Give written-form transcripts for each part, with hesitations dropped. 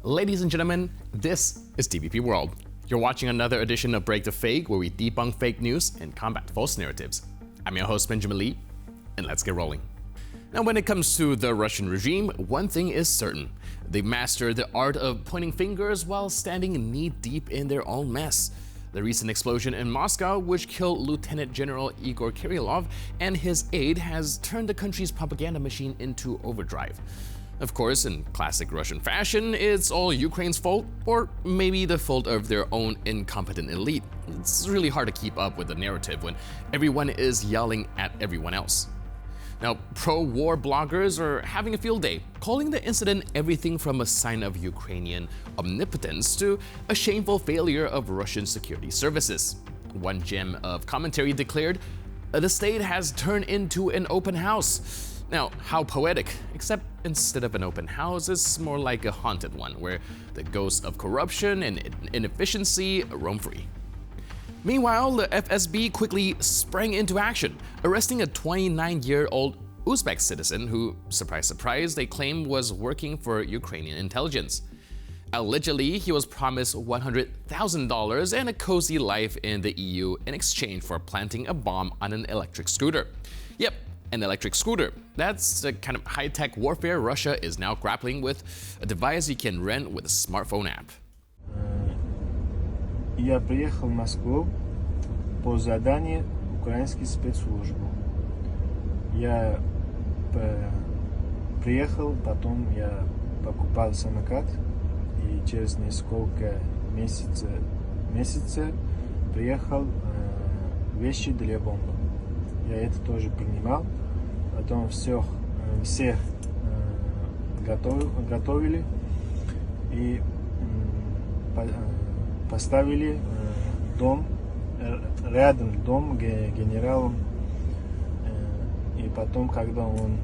Ladies and gentlemen, this is DVP World. You're watching another edition of Break the Fake, where we debunk fake news and combat false narratives. I'm your host, Benjamin Lee, and let's get rolling. Now, when it comes to the Russian regime, one thing is certain. They've mastered the art of pointing fingers while standing knee-deep in their own mess. The recent explosion in Moscow, which killed Lieutenant General Igor Kirillov and his aide, has turned the country's propaganda machine into overdrive. Of course, in classic Russian fashion, it's all Ukraine's fault, or maybe the fault of their own incompetent elite. It's really hard to keep up with the narrative when everyone is yelling at everyone else. Now, pro-war bloggers are having a field day, calling the incident everything from a sign of Ukrainian omnipotence to a shameful failure of Russian security services. One gem of commentary declared, "The state has turned into an open house." Now, how poetic, except instead of an open house, it's more like a haunted one, where the ghosts of corruption and inefficiency roam free. Meanwhile, the FSB quickly sprang into action, arresting a 29-year-old Uzbek citizen who, surprise, surprise, they claim was working for Ukrainian intelligence. Allegedly, he was promised $100,000 and a cozy life in the EU in exchange for planting a bomb on an electric scooter. Yep, an electric scooter. That's the kind of high-tech warfare Russia is now grappling with, a device you can rent with a smartphone app. Я приехал в Москву по заданию украинской спецслужбы. Я приехал, потом я покупал самокат, и через несколько месяцев приехал вещи для бомбы. Я это тоже принимал, потом всех готовили и поставили дом, рядом дом генералом, и потом, когда он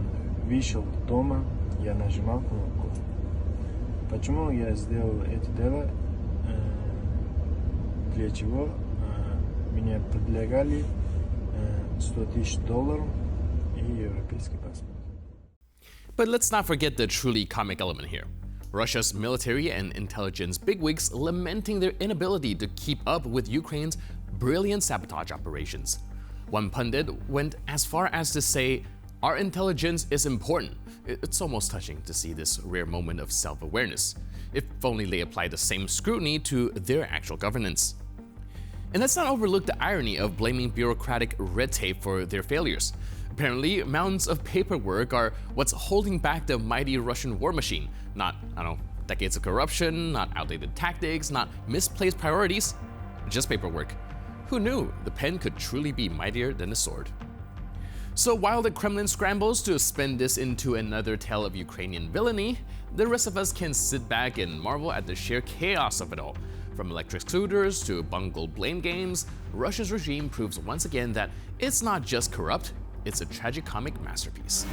вышел дома, я нажимал кнопку. Почему я сделал это дело? Для чего? Меня предлагали $100 000 и европейский паспорт. But let's not forget the truly comic element here. Russia's military and intelligence bigwigs lamenting their inability to keep up with Ukraine's brilliant sabotage operations. One pundit went as far as to say, "Our intelligence is important." It's almost touching to see this rare moment of self-awareness. If only they applied the same scrutiny to their actual governance. And let's not overlook the irony of blaming bureaucratic red tape for their failures. Apparently, mountains of paperwork are what's holding back the mighty Russian war machine. Not, decades of corruption, not outdated tactics, not misplaced priorities, just paperwork. Who knew the pen could truly be mightier than the sword? So while the Kremlin scrambles to spin this into another tale of Ukrainian villainy, the rest of us can sit back and marvel at the sheer chaos of it all. From electric scooters to bungled blame games, Russia's regime proves once again that it's not just corrupt, it's a tragicomic masterpiece.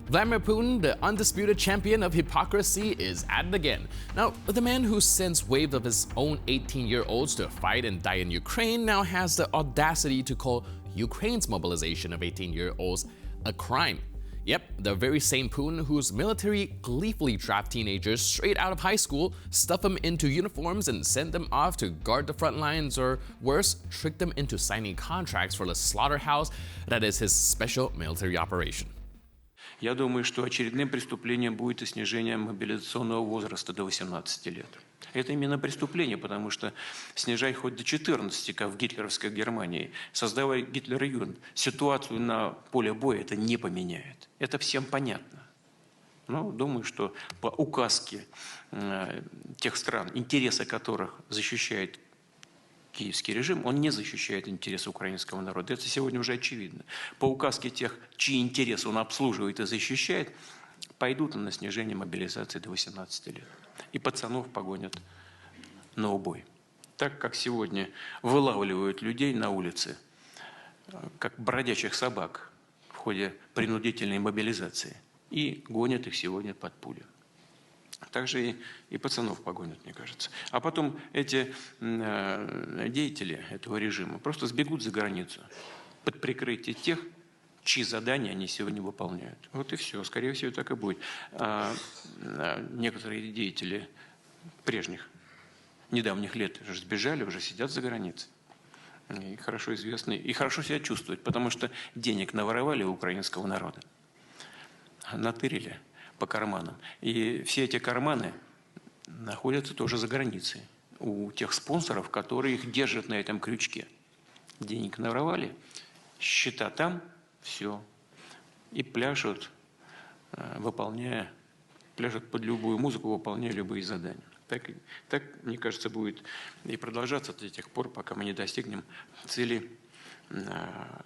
Vladimir Putin, the undisputed champion of hypocrisy, is at it again. Now, the man who sends waves of his own 18-year-olds to fight and die in Ukraine now has the audacity to call Ukraine's mobilization of 18-year-olds a crime. Yep, the very same Putin whose military gleefully draft teenagers straight out of high school, stuff them into uniforms and send them off to guard the front lines, or worse, trick them into signing contracts for the slaughterhouse that is his special military operation. Я думаю, что очередным преступлением будет и снижение мобилизационного возраста до 18 лет. Это именно преступление, потому что снижай хоть до 14, как в гитлеровской Германии, создавая Гитлер-Югенд, ситуацию на поле боя это не поменяет. Это всем понятно. Но думаю, что по указке тех стран, интересы которых защищает киевский режим, он не защищает интересы украинского народа. Это сегодня уже очевидно. По указке тех, чьи интересы он обслуживает и защищает, пойдут на снижение мобилизации до 18 лет. И пацанов погонят на убой. Так как сегодня вылавливают людей на улице, как бродячих собак в ходе принудительной мобилизации, и гонят их сегодня под пули. Также и пацанов погонят, мне кажется. А потом эти деятели этого режима просто сбегут за границу под прикрытие тех, чьи задания они сегодня выполняют. Вот и все. Скорее всего, так и будет. Некоторые деятели прежних, недавних лет уже сбежали, уже сидят за границей. И хорошо известны, и хорошо себя чувствуют, потому что денег наворовали у украинского народа. Натырили по карманам. И все эти карманы находятся тоже за границей. У тех спонсоров, которые их держат на этом крючке. Денег наворовали, счета там, все. И пляшут, пляшут под любую музыку, выполняя любые задания. Так, мне кажется, будет и продолжаться до тех пор, пока мы не достигнем цели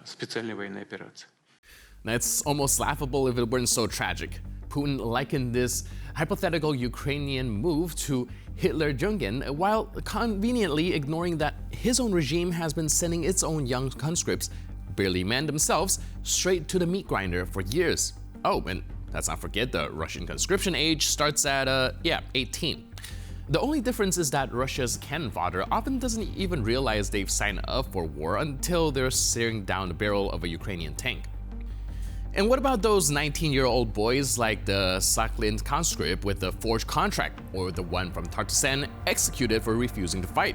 специальной военной операции. Now, it's almost laughable if it weren't so tragic. Putin likened this hypothetical Ukrainian move to Hitlerjugend while conveniently ignoring that his own regime has been sending its own young conscripts, barely men themselves, straight to the meat grinder for years. Oh, and let's not forget the Russian conscription age starts at, 18. The only difference is that Russia's cannon fodder often doesn't even realize they've signed up for war until they're staring down the barrel of a Ukrainian tank. And what about those 19-year-old boys like the Sakhalin conscript with a forged contract, or the one from Tartusan executed for refusing to fight?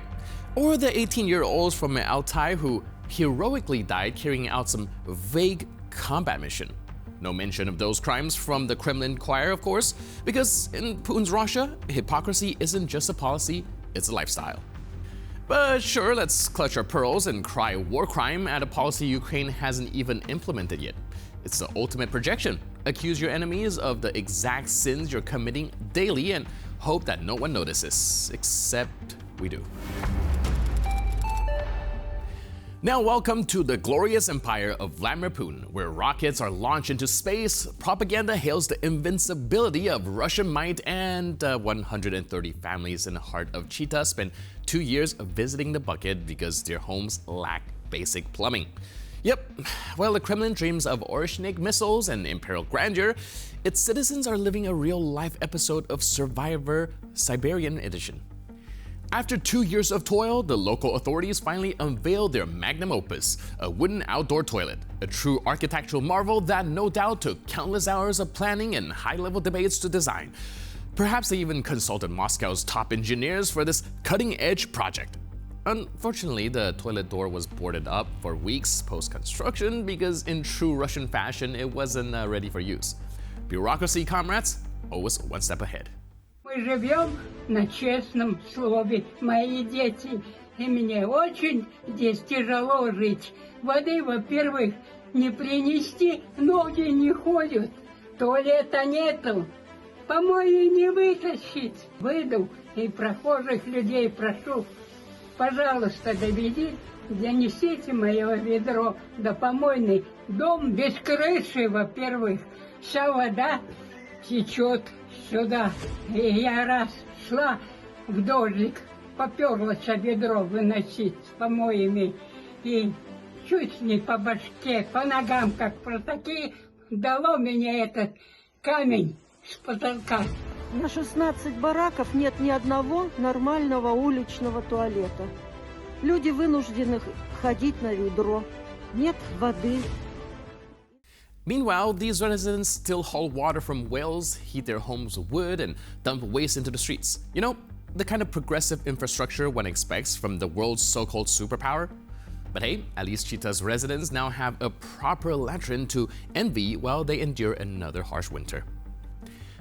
Or the 18-year-olds from Altai who heroically died carrying out some vague combat mission? No mention of those crimes from the Kremlin choir, of course, because in Putin's Russia, hypocrisy isn't just a policy, it's a lifestyle. But sure, let's clutch our pearls and cry war crime at a policy Ukraine hasn't even implemented yet. It's the ultimate projection. Accuse your enemies of the exact sins you're committing daily and hope that no one notices, except we do. Now welcome to the glorious empire of Vladimir Putin, where rockets are launched into space, propaganda hails the invincibility of Russian might, and 130 families in the heart of Chita spend 2 years visiting the bucket because their homes lack basic plumbing. Yep, while the Kremlin dreams of Orishnik missiles and imperial grandeur, its citizens are living a real-life episode of Survivor Siberian Edition. After 2 years of toil, the local authorities finally unveiled their magnum opus, a wooden outdoor toilet, a true architectural marvel that no doubt took countless hours of planning and high-level debates to design. Perhaps they even consulted Moscow's top engineers for this cutting-edge project. Unfortunately, the toilet door was boarded up for weeks post-construction because in true Russian fashion, it wasn't ready for use. Bureaucracy, comrades, always one step ahead. Мы живем на честном слове, мои дети, и мне очень здесь тяжело жить. Воды, во-первых, не принести, ноги не ходят, туалета нету, помои не вытащить. Выйду и прохожих людей прошу, пожалуйста, донесите мое ведро до помойный. Дом без крыши, во-первых, вся вода течет сюда. И я раз шла в дождик, поперлась ведро выносить с помоями. И чуть не по башке, по ногам, как протаки, дало мне этот камень с потолка. На 16 бараков нет ни одного нормального уличного туалета. Люди вынуждены ходить на ведро. Нет воды. Meanwhile, these residents still haul water from wells, heat their homes with wood, and dump waste into the streets. You know, the kind of progressive infrastructure one expects from the world's so-called superpower. But hey, at least Chita's residents now have a proper latrine to envy while they endure another harsh winter.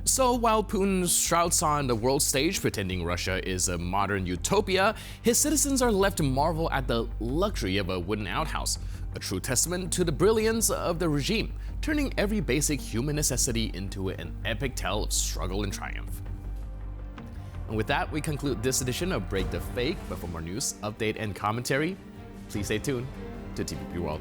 So while Putin shrouds on the world stage pretending Russia is a modern utopia, his citizens are left to marvel at the luxury of a wooden outhouse, a true testament to the brilliance of the regime, turning every basic human necessity into an epic tale of struggle and triumph. And with that, we conclude this edition of Break the Fake, but for more news, update, and commentary, please stay tuned to DVP World.